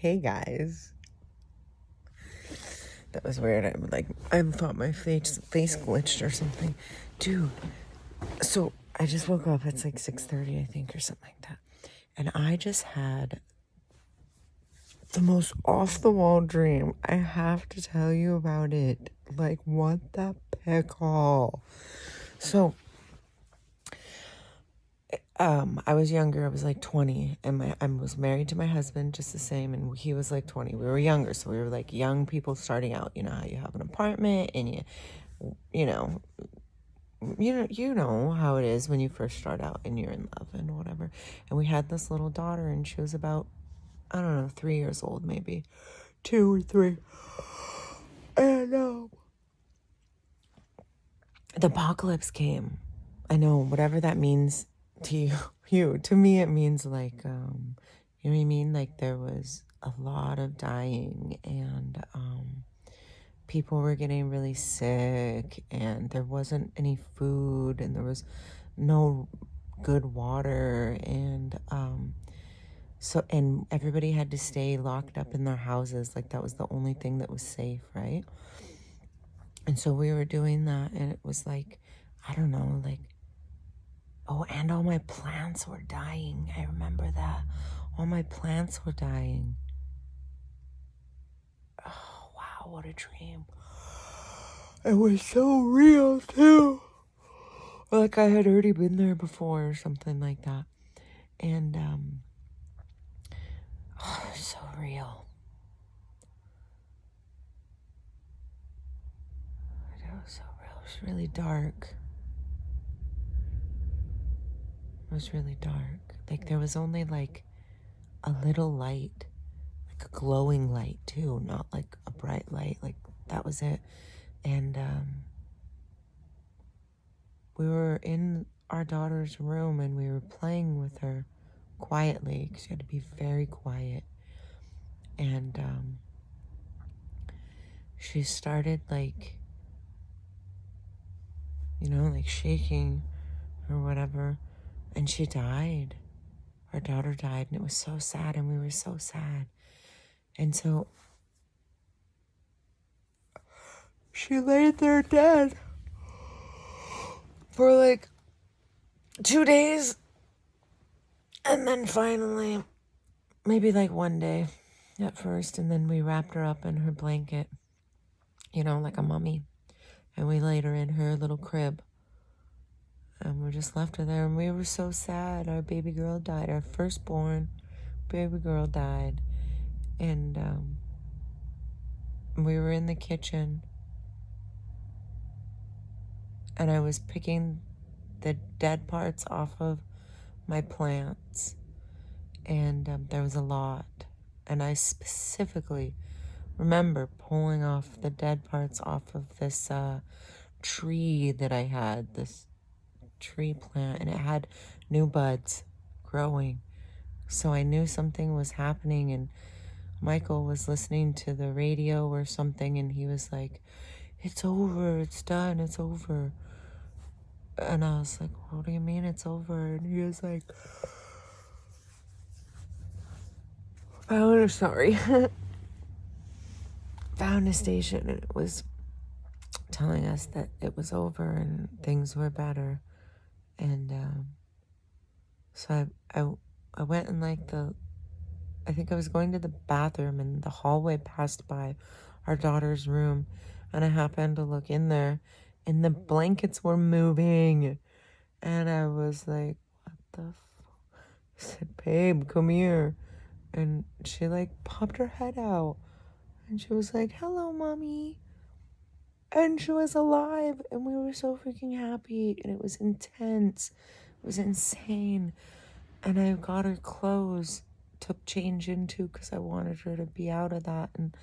Hey guys. That was weird. I thought my face glitched or something. Dude, so I just woke up. It's like 6:30, I think, or something like that. And I just had the most off-the-wall dream. I have to tell you about it. Like, what the pickle? So, I was younger. I was like 20, and I was married to my husband, just the same, and he was like 20. We were younger, so we were like young people starting out. You know how you have an apartment, and you know how it is when you first start out and you're in love and whatever. And we had this little daughter, and she was about, I don't know, 3 years old, maybe 2 or 3. And the apocalypse came. I know, whatever that means to you. To me, it means like, you know what I mean? Like there was a lot of dying, and people were getting really sick, and there wasn't any food, and there was no good water, and and everybody had to stay locked up in their houses. Like that was the only thing that was safe, right? And so we were doing that, and it was like, I don't know, like, oh, and all my plants were dying. I remember that. All my plants were dying. Oh, wow, what a dream. It was so real, too. Like I had already been there before or something like that. And, oh, so real. It was so real. It was really dark. It was really dark. Like there was only like a little light, like a glowing light too, not like a bright light. Like that was it. And we were in our daughter's room, and we were playing with her quietly because she had to be very quiet. And she started like, like shaking or whatever, and she died. Our daughter died, and it was so sad, and we were so sad. And so she laid there dead for like 2 days, and then finally, maybe like 1 day at first, and then we wrapped her up in her blanket, like a mummy, and we laid her in her little crib, and we just left her there, and we were so sad. Our baby girl died. Our firstborn baby girl died, and we were in the kitchen, and I was picking the dead parts off of my plants, and there was a lot, and I specifically remember pulling off the dead parts off of this tree that I had, this tree plant, and it had new buds growing. So I knew something was happening, and Michael was listening to the radio or something, and he was like, "It's over, it's done, it's over." And I was like, "What do you mean it's over?" And he was like, found a station, and it was telling us that it was over and things were better. And so I went in like I think I was going to the bathroom, and the hallway passed by our daughter's room, and I happened to look in there, and the blankets were moving, and I was like, what the I said, "Babe, come here." And she like popped her head out, and she was like, "Hello, mommy." And she was alive, and we were so freaking happy, and it was intense. It was insane. And I got her clothes to change into because I wanted her to be out of that. And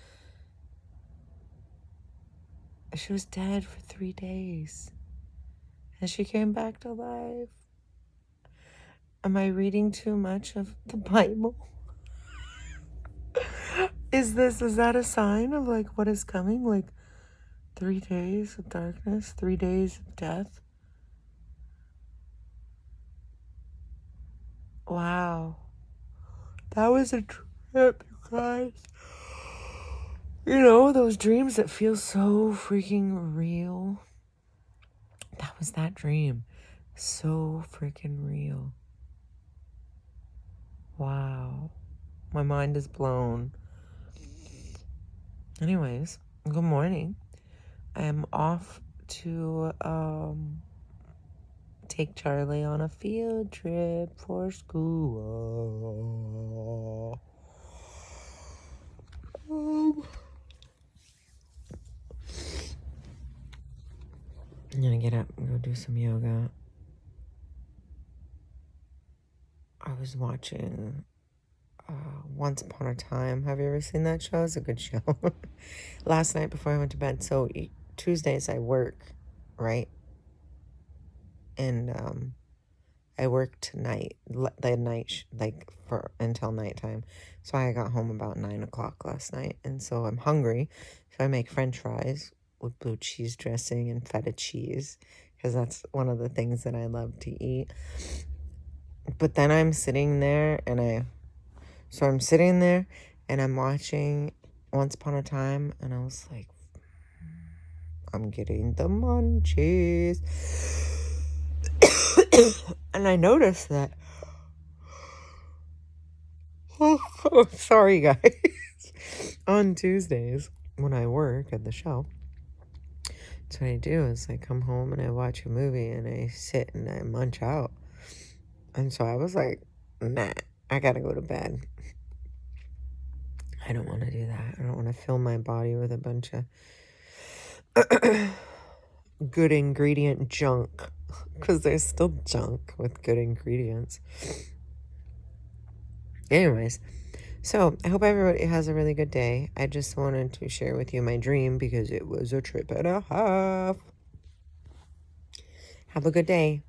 she was dead for 3 days. And she came back to life. Am I reading too much of the Bible? Is that a sign of like what is coming? Like 3 days of darkness, 3 days of death? Wow. That was a trip, you guys. You know, those dreams that feel so freaking real. That was that dream. So freaking real. Wow. My mind is blown. Anyways, good morning. I am off to take Charlie on a field trip for school. I'm gonna get up and go do some yoga. I was watching Once Upon a Time. Have you ever seen that show? It's a good show. Last night before I went to bed. So Tuesdays I work, right? And I work tonight, the night, for until nighttime. So I got home about 9 o'clock last night, and so I'm hungry. So I make French fries with blue cheese dressing and feta cheese, because that's one of the things that I love to eat. But then I'm sitting there, and I'm sitting there, and I'm watching Once Upon a Time, and I was like, I'm getting the munchies. And I noticed that, oh, sorry guys, on Tuesdays when I work at the show, that's what I do is I come home and I watch a movie and I sit and I munch out. And so I was like, nah, I gotta go to bed. I don't want to do that. I don't want to fill my body with a bunch of good ingredient junk, because there's still junk with good ingredients. Anyways, so I hope everybody has a really good day. I just wanted to share with you my dream because it was a trip and a half. Have a good day.